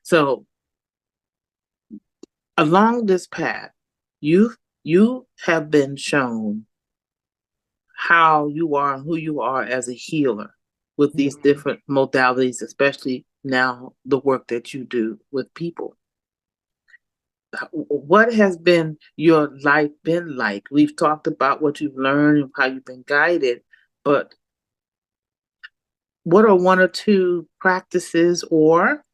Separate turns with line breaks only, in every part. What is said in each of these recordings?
So along this path, you have been shown how you are and who you are as a healer with these
Mhm.
different modalities, especially now the work that you do with people. What has been your life been like? We've talked about what you've learned and how you've been guided, but what are one or two practices or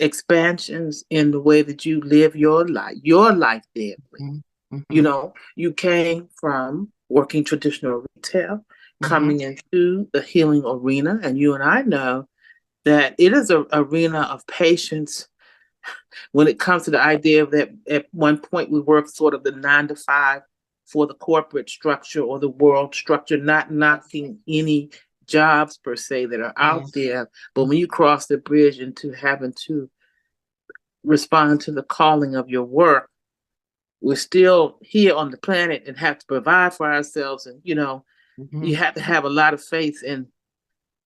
expansions in the way that you live your life daily?
Mhm.
You
Mhm.
know, you came from working traditional retail,
Mhm.
coming into the healing arena, and you and I know that it is an arena of patience when it comes to the idea that at one point we worked sort of the 9 to 5 for the corporate structure or the world structure, not knocking any jobs per se that are out
Yes.
there. But when you cross the bridge into having to respond to the calling of your work, we're still here on the planet and have to provide for ourselves. And, you
Mhm.
have to have a lot of faith in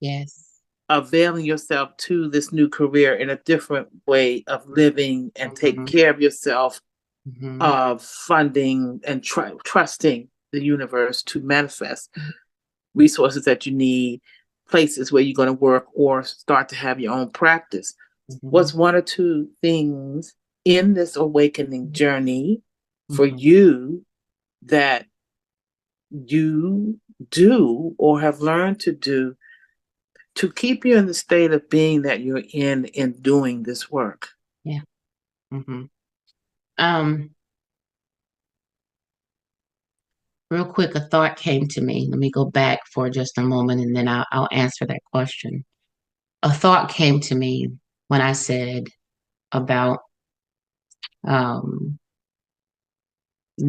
Yes.
availing yourself to this new career in a different way of living and taking
Mhm.
care of yourself,
Mhm.
of funding and trusting the universe to manifest resources that you need, places where you're going to work or start to have your own practice. What's
Mhm.
one or two things in this awakening journey for
Mhm.
you that you do or have learned to do to keep you in the state of being that you're in doing this work?
Yeah. Mhm. Um, Real quick, a thought came to me. Let me go back for just a moment and then I'll answer that question. A thought came to me when I said about um,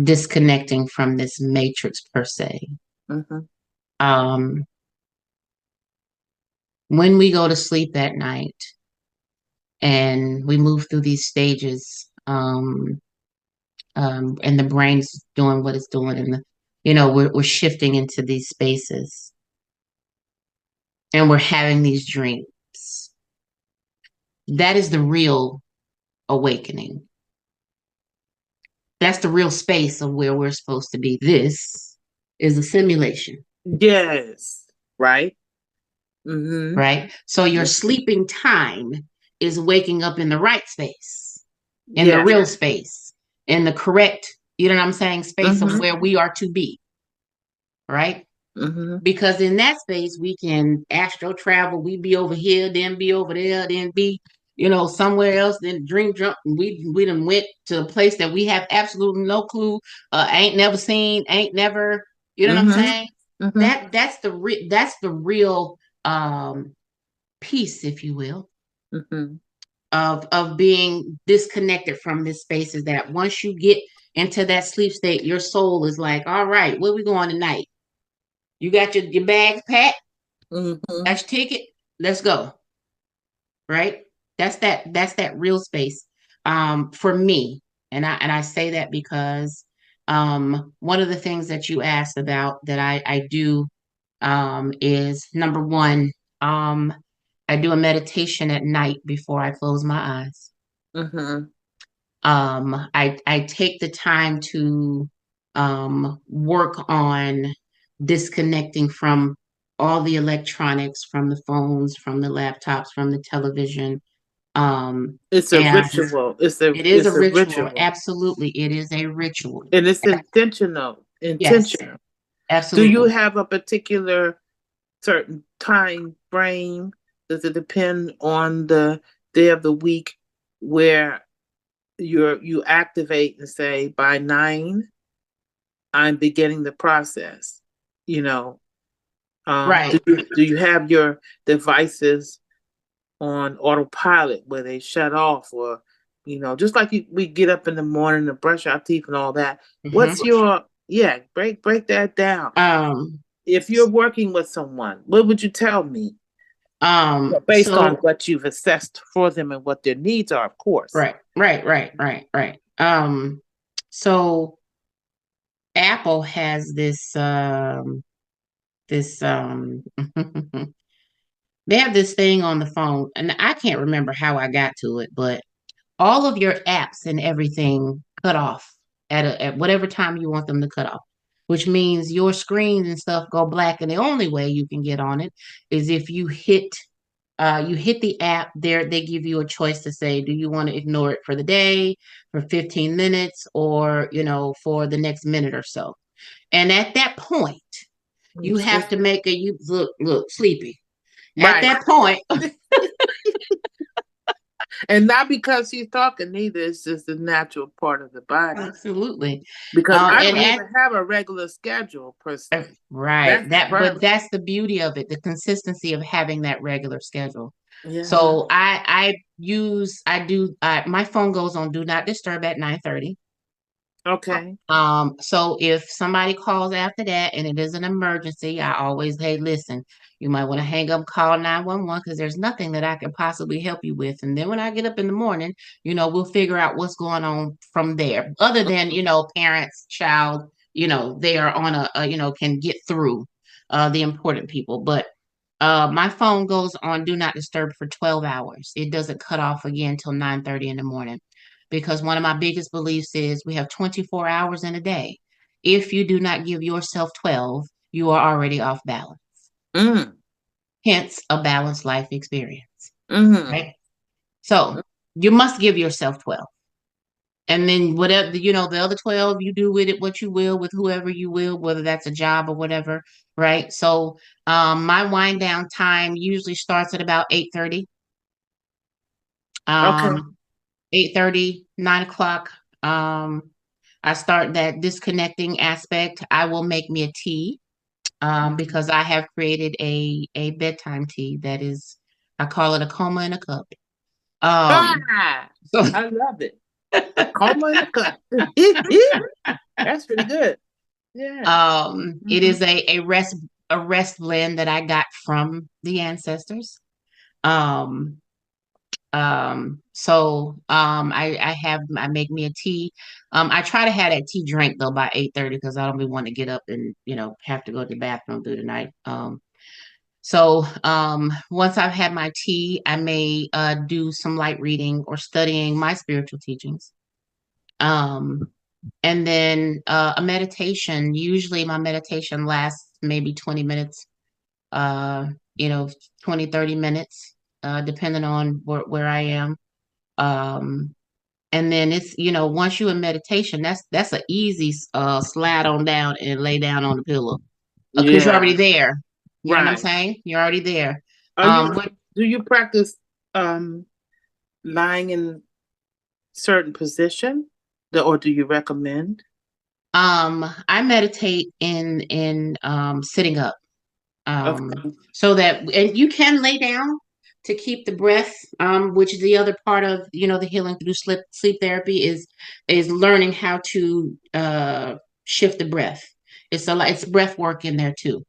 disconnecting from this matrix per se.
Mm-hmm.
Um, when we go to sleep at night and we move through these stages, and the brain's doing what it's doing, and we're shifting into these spaces, and we're having these dreams. That is the real awakening. That's the real space of where we're supposed to be. This is a simulation,
Yes. Right. Mm-hmm.
right? So your
Yes.
sleeping time is waking up in the right space, in the
Yeah.
real space, in the correct, you know what I'm saying, space of
Mm-hmm.
where we are to be, right?
Mm-hmm.
Because in that space we can astral travel. We be over here, then be over there, then be somewhere else, then dream jump, and we done went to a place that we have absolutely no clue, ain't never seen, ain't never, you know what I'm
Mm-hmm.
saying.
Mm-hmm.
That's the real um peace, if you will,
Mm-hmm.
of being disconnected from this space. Is that once you get into that sleep state, your soul is like, all right, where we going tonight? You got your bags packed,
Mm-hmm.
got your ticket, let's go. Right? That's that real space for me. And I say that because one of the things that you asked about that I do is number one, um I do a meditation at night before I close my eyes.
Mm-hmm.
I take the time to work on disconnecting from all the electronics, from the phones, from the laptops, from the television.
It's a
And
ritual. It's a
it is a
it's a
ritual.
ritual.
Absolutely, it is a ritual.
And it's intentional.
Yes,
Intentional. Do you
absolutely.
have a particular certain time frame? Does it depend on the day of the week where you activate and say by 9 I'm beginning the process? You know,
Right.
do you have your devices on autopilot where they shut off, or just like we get up in the morning to brush our teeth and all that?
hmm
What's your yeah? Break that down.
Um,
If you're working with someone, what would you tell me? Based on
so
what you've assessed for them and what their needs are, of course.
right. So Apple has this They have this thing on the phone, and I can't remember how I got to it, but all of your apps and everything cut off at whatever time you want them to cut off, which means your screens and stuff go black. And the only way you can get on it is if you hit the app there. They give you a choice to say, do you want to ignore it for the day, for 15 minutes, or for the next minute or so. And at that point, you have to make you look sleepy. At
Right.
that point,
And not because she's talking either. It's just a natural part of the body.
absolutely.
Because I
And
don't
at
even have a regular schedule per se.
right,
That's the
but
problem.
that's the beauty of it, the consistency of having that regular schedule.
Yeah.
So my phone goes on do not disturb at 9:30.
Okay.
So if somebody calls after that and it is an emergency, I always, hey, listen, you might want to hang up, call 911 because there's nothing that I can possibly help you with. And then when I get up in the morning, we'll figure out what's going on from there. Other than, parents, child, they are on can get through the important people. But my phone goes on do not disturb for 12 hours. It doesn't cut off again until 9:30 in the morning. Because one of my biggest beliefs is we have 24 hours in a day. If you do not give yourself 12, you are already off balance.
Mm.
Hence a balanced life experience.
Mm-hmm.
Right? So you must give yourself 12. And then whatever, the other 12, you do with it what you will, with whoever you will, whether that's a job or whatever, right? So my wind down time usually starts at about 8:30.
Okay.
8:30, 9 o'clock. I start that disconnecting aspect. I will make me a tea because I have created a bedtime tea that is, I call it a coma in a cup.
Ah,
So
I love it. A coma in a cup. That's pretty good. Yeah.
it
Mm-hmm.
is a rest blend that I got from the ancestors. Um, I make me a tea. I try to have that tea drink though by 8:30 because I don't be want to get up and have to go to the bathroom through the night. Once I've had my tea, I may do some light reading or studying my spiritual teachings. Um, and then a meditation. Usually my meditation lasts maybe 20 minutes, uh, you know, 20, 30 minutes, depending on where I am. Um, and then it's, once you're in meditation, that's an easy slide on down and lay down on the pillow because you're already
Yeah.
there. You know what I'm
Right.
saying? You're already there.
Are you
What
do you practice um lying in certain position? Or do you recommend?
I meditate in sitting up.
Okay.
So that and you can lay down to keep the breath, which is the other part of the healing through sleep therapy is learning how to shift the breath. It's breath work in there too.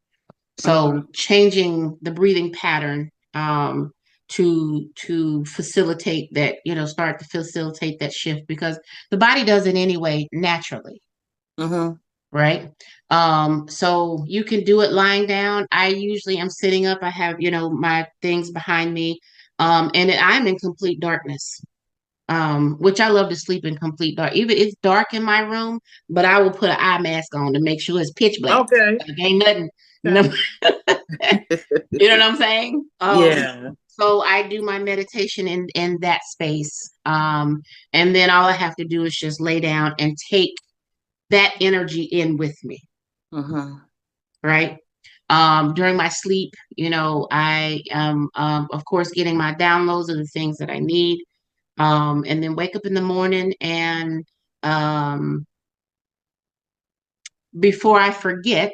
Uh-huh.
So changing the breathing pattern to facilitate that, start to facilitate that shift because the body does it anyway naturally,
Uh-huh.
right? So you can do it lying down. I usually am sitting up. I have, my things behind me. And I'm in complete darkness. Which I love to sleep in complete dark. Even it's dark in my room, but I will put an eye mask on to make sure it's pitch black.
Okay.
Like ain't nothing, no,
Okay.
you know what I'm saying?
Yeah.
So I do my meditation in that space. And then all I have to do is just lay down and take that energy in with me,
Uh-huh.
right? During my sleep, I am, of course, getting my downloads of the things that I need, and then wake up in the morning and um, before I forget,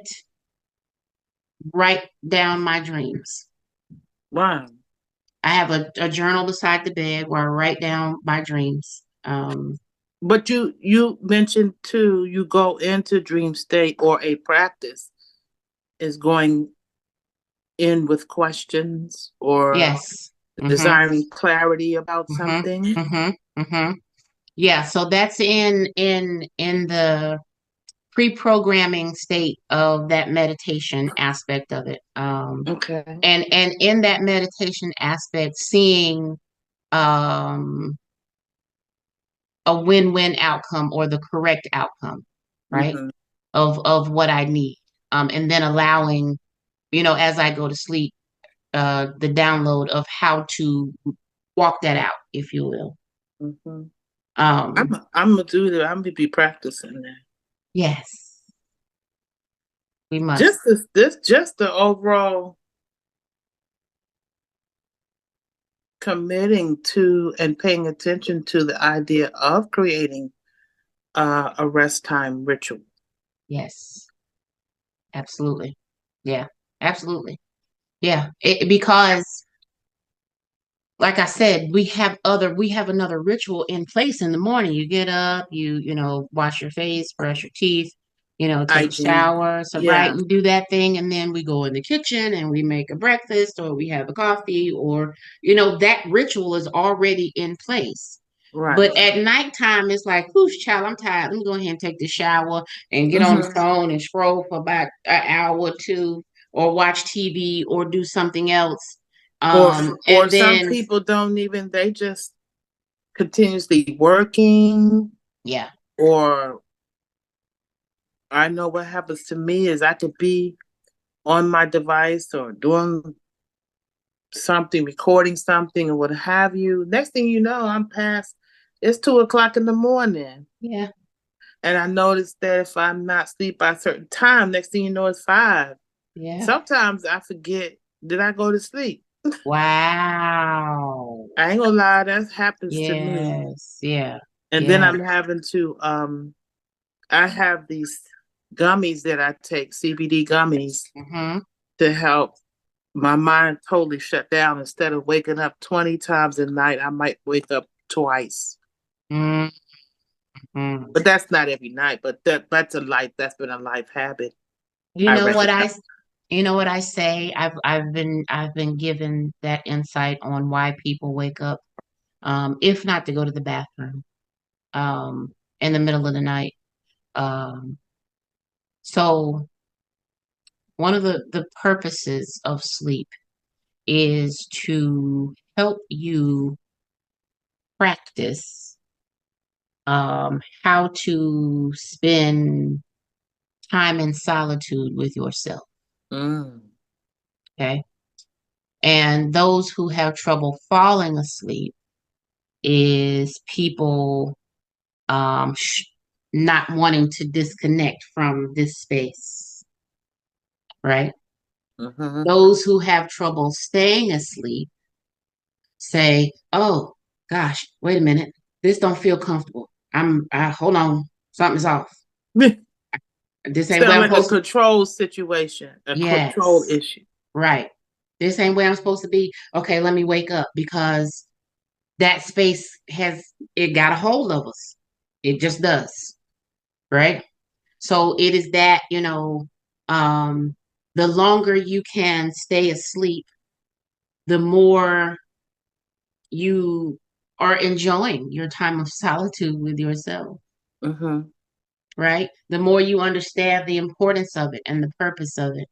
write down my dreams.
Wow.
I have a journal beside the bed where I write down my dreams.
But you mentioned too, you go into dream state or a practice is going in with questions or
Yes. Mm-hmm.
desiring clarity about
Mm-hmm.
something.
Mm-hmm. Mm-hmm. Yeah. So that's in the pre-programming state of that meditation aspect of it.
Okay.
And in that meditation aspect, seeing um, a win-win outcome or the correct outcome, right?
Mm-hmm.
Of what I need. And then allowing, as I go to sleep, the download of how to walk that out, if you will.
Mm-hmm.
Um,
I'm gonna do that. I'm gonna be practicing that.
yes, we must.
Just the overall committing to and paying attention to the idea of creating a rest time ritual.
Yes, absolutely. Yeah, absolutely. Yeah, because like I said, we have another ritual in place in the morning. You get up, wash your face, brush your teeth, take a
Hygiene.
shower. So right,
Yeah.
we do that thing and then we go in the kitchen and we make a breakfast or we have a coffee or that ritual is already in place.
Right.
But at nighttime, it's like, whoosh, child, I'm tired. Let me go ahead and take the shower and get on the
Mm-hmm.
phone and scroll for about an hour or two, or watch TV or do something else.
Or
And
some
then,
people don't even, they just continuously working.
yeah,
Or I know what happens to me is I could be on my device or doing something, recording something or what have you. Next thing you know, I'm past, it's 2 o'clock in the morning.
yeah,
And I noticed that if I'm not asleep by a certain time, next thing you know, it's 5.
yeah.
Sometimes I forget, did I go to sleep?
Wow.
I ain't gonna lie, that happens to me.
Yes, yeah,
And then
yeah.
I'm having to I have these gummies that I take, CBD gummies,
Mm-hmm.
to help my mind totally shut down. Instead of waking up 20 times a night, I might wake up twice.
Mm-hmm.
But that's not every night, but that's been a life habit.
You
I
know what
recognize.
I, you know what I say? I've been given that insight on why people wake up, if not to go to the bathroom, in the middle of the night. Um, so one of the purposes of sleep is to help you practice how to spend time in solitude with yourself.
Mm.
Okay. And those who have trouble falling asleep is people not wanting to disconnect from this space, right?
Mm-hmm.
Those who have trouble staying asleep say, "Oh gosh, wait a minute, this don't feel comfortable. Hold on, something's off. This ain't where
Sound
I'm
like a
supposed to."
control situation, a control
Yes,
issue.
right. This ain't where I'm supposed to be. Okay, let me wake up because that space it got a hold of us. It just does, right? So it is that, um, the longer you can stay asleep, the more you are enjoying your time of solitude with yourself,
Mm-hmm.
right? The more you understand the importance of it and the purpose of it.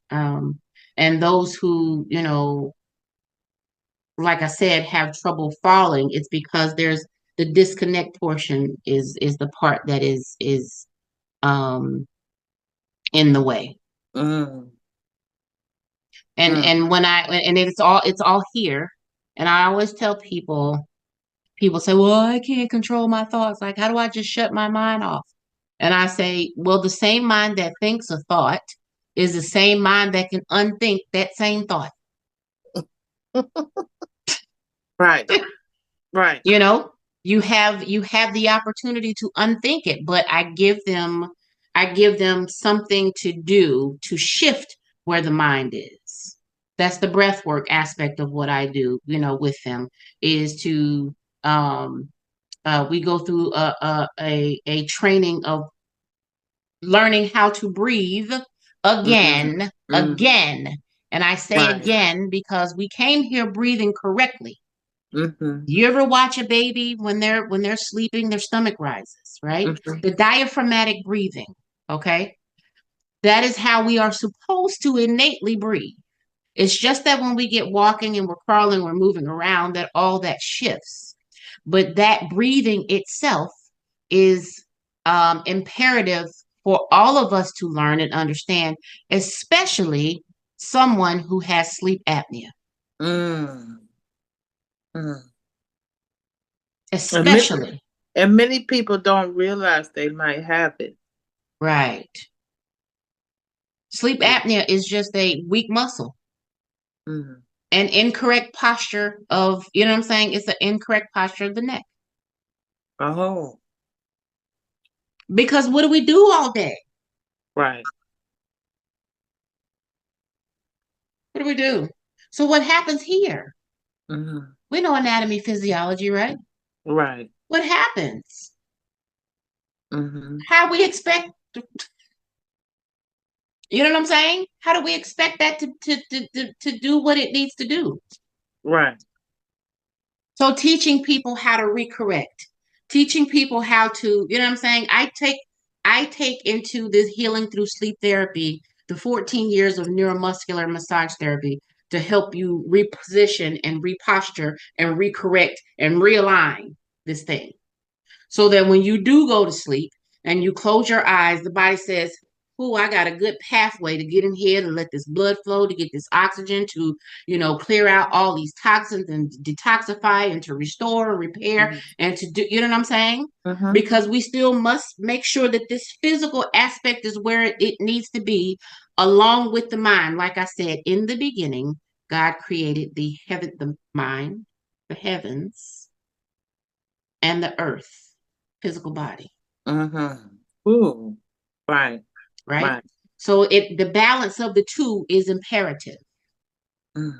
And those who, like I said, have trouble falling, it's because there's the disconnect portion is the part that is um in the way.
Mm.
And when and it's all here. And I always tell people say, well, I can't control my thoughts. Like, how do I just shut my mind off? And I say, well, the same mind that thinks a thought is the same mind that can unthink that same thought.
Right. Right.
You know, you have the opportunity to unthink it, but I give them something to do to shift where the mind is. That's the breath work aspect of what I do, with them is to um we go through a training of learning how to breathe
Mm.
again,
Mm.
again. And I say
Right.
again because we came here breathing correctly.
Mm-hmm.
You ever watch a baby when they're sleeping, their stomach rises, right?
Mm-hmm.
The diaphragmatic breathing. Okay. That is how we are supposed to innately breathe. It's just that when we get walking and we're crawling, we're moving around, that all that shifts. But that breathing itself is imperative for all of us to learn and understand, especially someone who has sleep apnea.
Mm. Mm. And many,
Especially.
and many people don't realize they might have it.
Right. Sleep
Yeah.
apnea is just a weak muscle,
Mm.
an incorrect posture of, you know what I'm saying? It's an incorrect posture of the neck.
Oh,
Because what do we do all day?
right.
What do we do? So what happens here?
Mm.
We know anatomy, physiology, right?
Right.
What happens?
Mm-hmm.
How we expect, you know what I'm saying? How do we expect that to do what it needs to do?
Right.
So teaching people how to recorrect, teaching people how to, you know what I'm saying? I take into this healing through sleep therapy, the 14 years of neuromuscular massage therapy to help you reposition and reposture and recorrect and realign this thing. So that when you do go to sleep and you close your eyes, the body says, "Oh, I got a good pathway to get in here to let this blood flow, to get this oxygen to, clear out all these toxins and detoxify and to restore and repair
Mm-hmm.
and to do, you know what I'm saying?
Mm-hmm.
Because we still must make sure that this physical aspect is where it needs to be, along with the mind. Like I said in the beginning, God created the mind, the heavens, and the earth, physical body,
Mm-hmm. Ooh. Right.
right?
Right.
So the balance of the two is imperative.
Mm.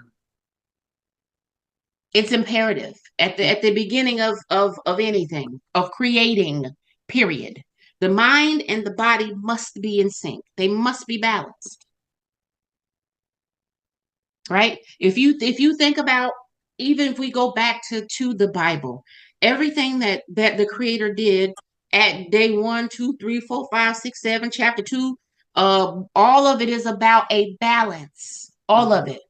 It's imperative at the beginning of anything, of creating, period. The mind and the body must be in sync. They must be balanced, right? If you think about, even if we go back to the Bible, everything that the creator did at day 1, 2, 3, 4, 5, 6, 7, chapter 2, all of it is about a balance, all
Mm-hmm.
of it.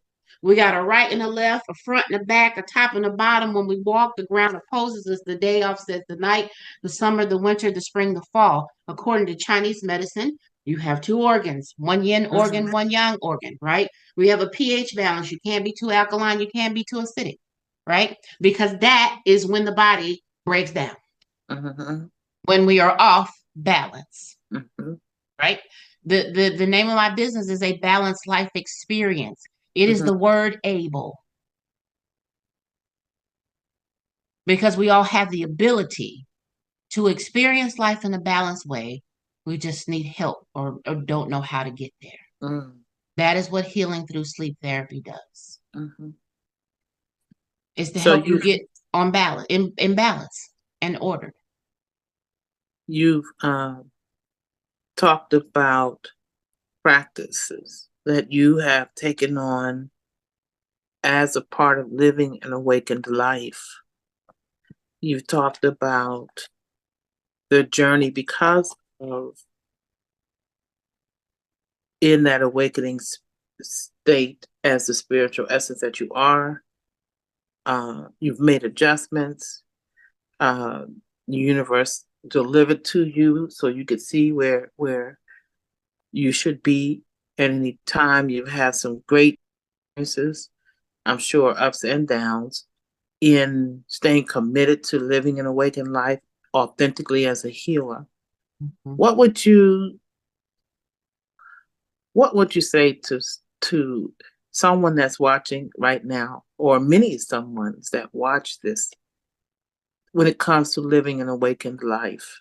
We got a right and a left, a front and a back, a top and a bottom. When we walk, the ground opposes us, the day offsets the night, the summer, the winter, the spring, the fall. According to Chinese medicine, you have two organs, one yin organ,
Mm-hmm.
one yang organ, right? We have a pH balance. You can't be too alkaline, you can't be too acidic, right? Because that is when the body breaks down,
Mm-hmm.
when we are off balance,
Mm-hmm.
right? The name of my business is a balanced life experience. It is
Mm-hmm.
the word able, because we all have the ability to experience life in a balanced way. We just need help, or don't know how to get there.
Mm.
That is what healing through sleep therapy does.
Mm-hmm.
Is to
So
help you get on balance, in balance and order.
you've talked about practices that you have taken on as a part of living an awakened life. You've talked about the journey because of in that awakening state as the spiritual essence that you are. You've made adjustments. Uh, the universe delivered to you so you could see where you should be at any time. You've had some great experiences, I'm sure ups and downs, in staying committed to living an awakened life authentically as a healer.
Mhm.
What would you what would you say to someone that's watching right now, or many someones that watch this, when it comes to living an awakened life?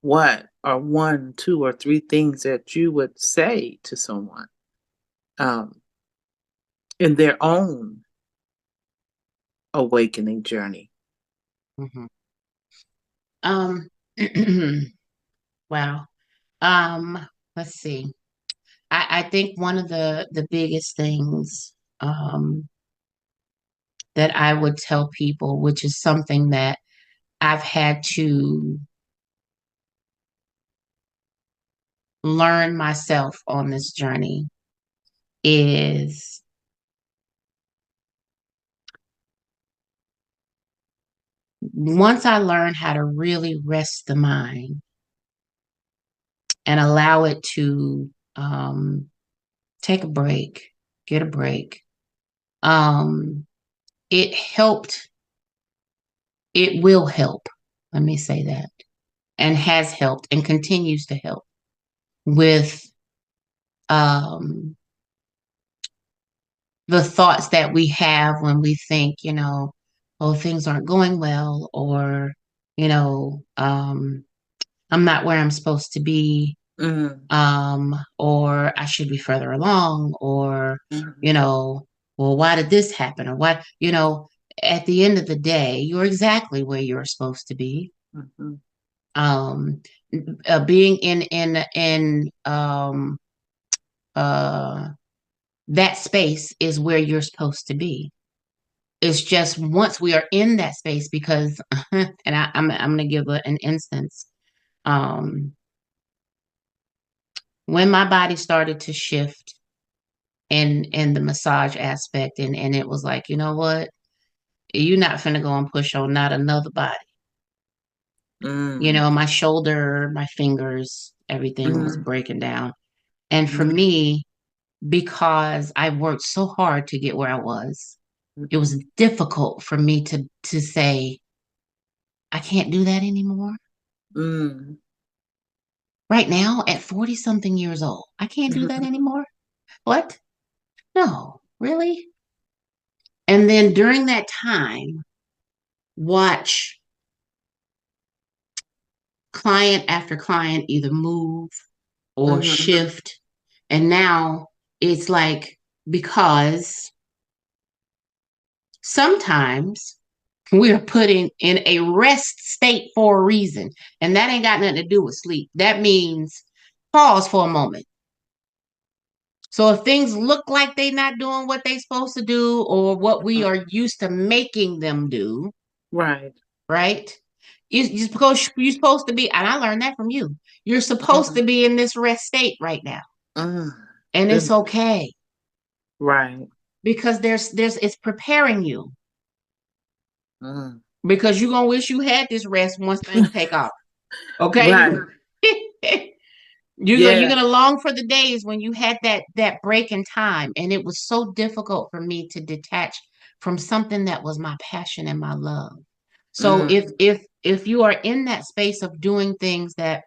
What are one, two, or three things that you would say to someone um, in their own awakening journey?
Mhm. Um, wow. Let's see. I think one of the biggest things that I would tell people, which is something that I've had to learned myself on this journey is once I learned how to really rest the mind and allow it to take a break, get a break, um, it helped, it will help, let me say that, and has helped and continues to help with um, the thoughts that we have when we think, oh, things aren't going well, or, I'm not where I'm supposed to be,
Mm-hmm.
or I should be further along, or,
Mm-hmm.
you know, well, why did this happen? Or what, at the end of the day, you're exactly where you're supposed to be.
Mm-hmm.
Um, being in uh, that space is where you're supposed to be. It's just once we are in that space, because, and I'm going to give an instance. Um, when my body started to shift in the massage aspect, and it was like, you know what, you're not finna go and push on not another body.
Mm-hmm.
My shoulder, my fingers, everything was
Mm-hmm.
breaking down. And for me, because I worked so hard to get where I was, it was
Mm-hmm.
difficult for me to say, I can't do that anymore.
Mm-hmm.
Right now, at 40 something years old, I can't do that
Mm-hmm.
anymore. What? No, really? And then during that time, watch client after client either move or
Mm-hmm.
shift. And now it's like, because sometimes we are putting in a rest state for a reason. And that ain't got nothing to do with sleep. That means pause for a moment. So if things look like they're not doing what they're supposed to do, or what we are used to making them do,
Right.
right? Because you're supposed to be, and I learned that from you. You're supposed
Mm-hmm.
to be in this rest state right now,
Mm-hmm.
and it's
Good.
okay,
Right.
because there's it's preparing you,
Mm-hmm.
because you're gonna wish you had this rest once things take off. Okay,
Right.
you're
Yeah.
gonna long for the days when you had that break in time, and it was so difficult for me to detach from something that was my passion and my love. So
Mm-hmm.
if you are in that space of doing things that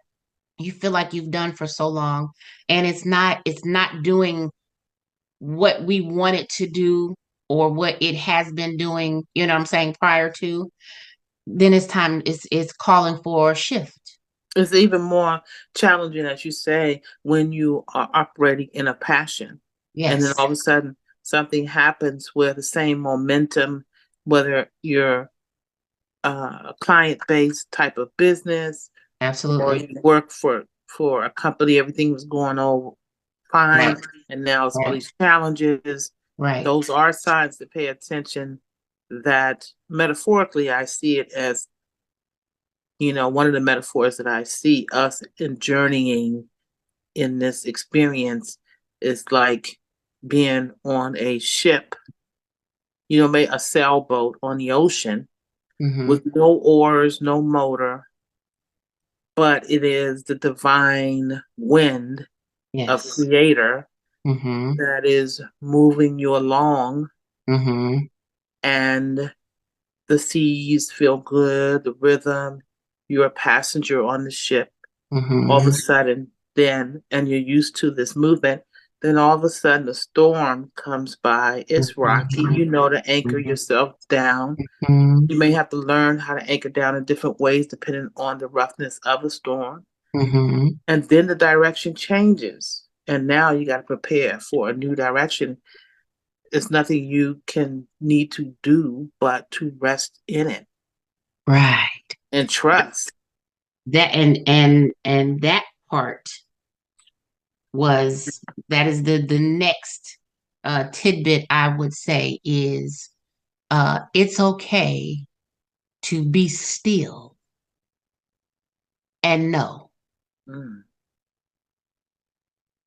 you feel like you've done for so long, and it's not doing what we want it to do, or what it has been doing, what I'm saying, prior to, then it's time, it's calling for a shift.
It's even more challenging, as you say, when you are operating in a passion. And then
Yes,
all of a sudden, something happens where the same momentum, whether you're a client-based type of business or
absolutely.
you work for a company, everything was going on
Right,
fine, and now it's all
right,
these challenges.
right.
Those are signs to pay attention. That metaphorically, I see it as, one of the metaphors that I see us in journeying in this experience is like being on a ship, maybe a sailboat on the ocean
Mm-hmm.
with no oars, no motor, but it is the divine wind of
Yes.
creator
Mm-hmm.
that is moving you along,
Mm-hmm.
and the seas feel good, the rhythm, you're a passenger on the ship. All of a
Mm-hmm.
sudden, then, and you're used to this movement, then all of a sudden a storm comes by. It's rocky.
Mm-hmm.
You know to anchor yourself down.
Mm-hmm.
You may have to learn how to anchor down in different ways depending on the roughness of the storm.
Mm-hmm.
And then the direction changes. And now you got to prepare for a new direction. It's nothing you can need to do but to rest in it
Right.
and trust.
And that part was, that is the next tidbit I would say is, it's okay to be still and know.
Mm.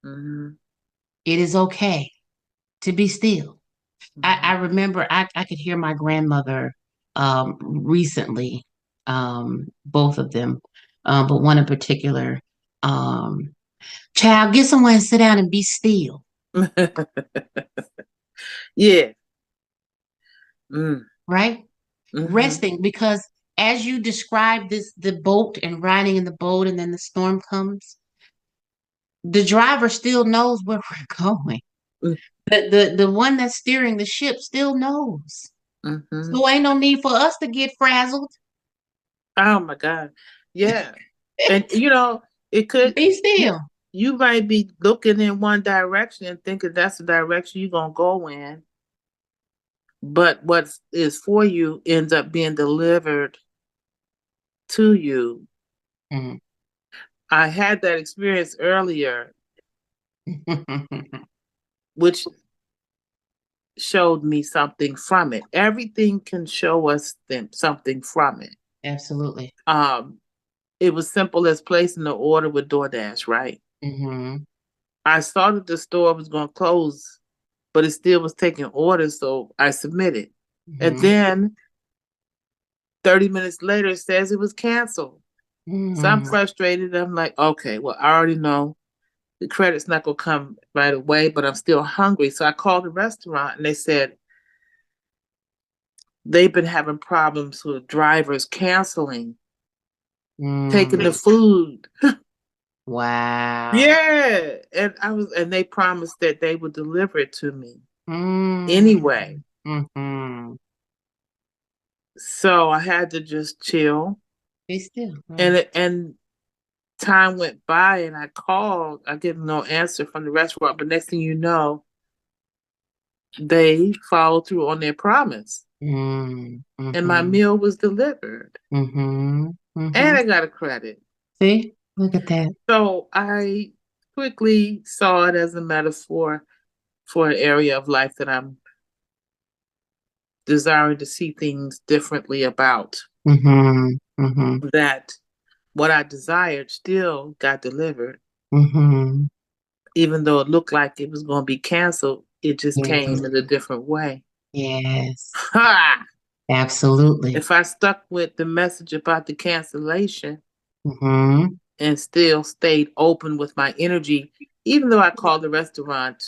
Mm-hmm.
It is okay to be still. I
Mm-hmm.
remember I could hear my grandmother recently, both of them, but one in particular. Um, Child, get somewhere and sit down and be still,
Yeah. Mm.
right?
Mm-hmm.
Resting because as you describe this, the boat and riding in the boat, and then the storm comes, the driver still knows where we're going. The one that's steering the ship still knows.
Mm-hmm.
So ain't no need for us to get frazzled.
Oh my God. Yeah. And it could
Be
you
still.
you might be looking in one direction and thinking that's the direction you're gonna go in, but what is for you ends up being delivered to you.
Mhm.
I had that experience earlier, which showed me something from it. Everything can show us something from it.
Absolutely.
Um, it was simple as placing the order with DoorDash, right?
Hmm.
I saw that the store was going to close, but it still was taking orders, so I submitted. And
Hmm.
then 30 minutes later, it says it was canceled. So I'm
Hmm.
frustrated. I'm like, okay, well, I already know the credit's not going to come right away, but I'm still hungry. So I called the restaurant and they said they've been having problems with drivers canceling, taking the
Mm.
food.
Wow.
Yeah. And they promised that they would deliver it to me
Mm.
anyway.
Hmm.
So I had to just chill.
Be still.
And
Right.
it, and time went by and I called. I get no answer from the restaurant, but next thing you know, they followed through on their promise.
Mm.
And my
Hmm.
meal was delivered.
Hmm.
And
Hmm.
I got a credit.
See, look at that.
So I quickly saw it as a metaphor for an area of life that I'm desiring to see things differently about.
Hmm. Hmm.
That what I desired still got delivered,
Hmm.
even though it looked like it was going to be canceled. It just
Yes.
came in a different way.
Yes.
Ha!
Absolutely.
If I stuck with the message about the cancellation
Hmm.
and still stayed open with my energy, even though I called the restaurant,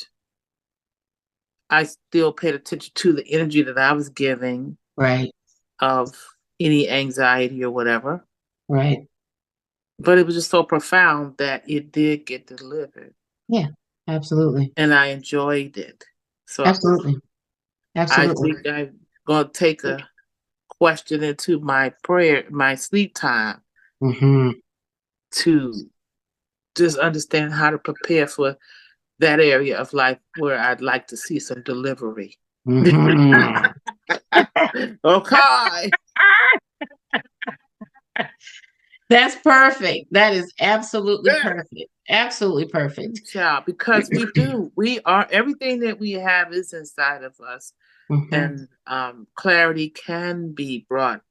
I still paid attention to the energy that I was giving
Right.
of any anxiety or whatever.
Right.
But it was just so profound that it did get delivered
Yeah. Absolutely.
and I enjoyed it. So
Absolutely.
I
Absolutely.
think I'm going to take a question into my sleep time
Hmm.
to just understand how to prepare for that area of life where I'd like to see some delivery.
Hmm.
Okay.
That's perfect. That is absolutely
Yeah.
perfect. Absolutely perfect.
Child, because we are everything that we have is inside of us,
Hmm.
and clarity can be brought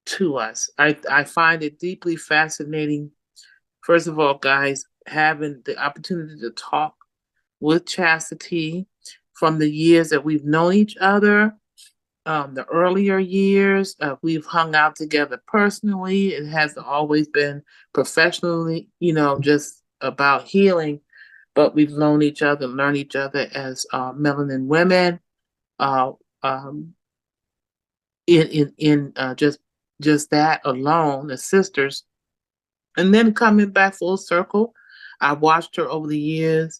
to us. I find it deeply fascinating. First of all, guys, having the opportunity to talk with Chastity from the years that we've known each other, the earlier years, we've hung out together personally. It has always been professionally, just about healing, but we've known each other, learned each other as melanin women, uh, um, in just that alone as sisters. And then coming back full circle, I watched her over the years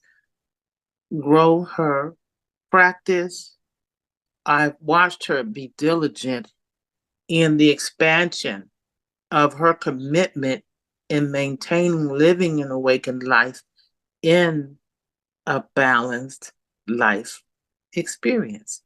grow her practice. I've watched her be diligent in the expansion of her commitment in maintaining living an awakened life in a balanced life experience.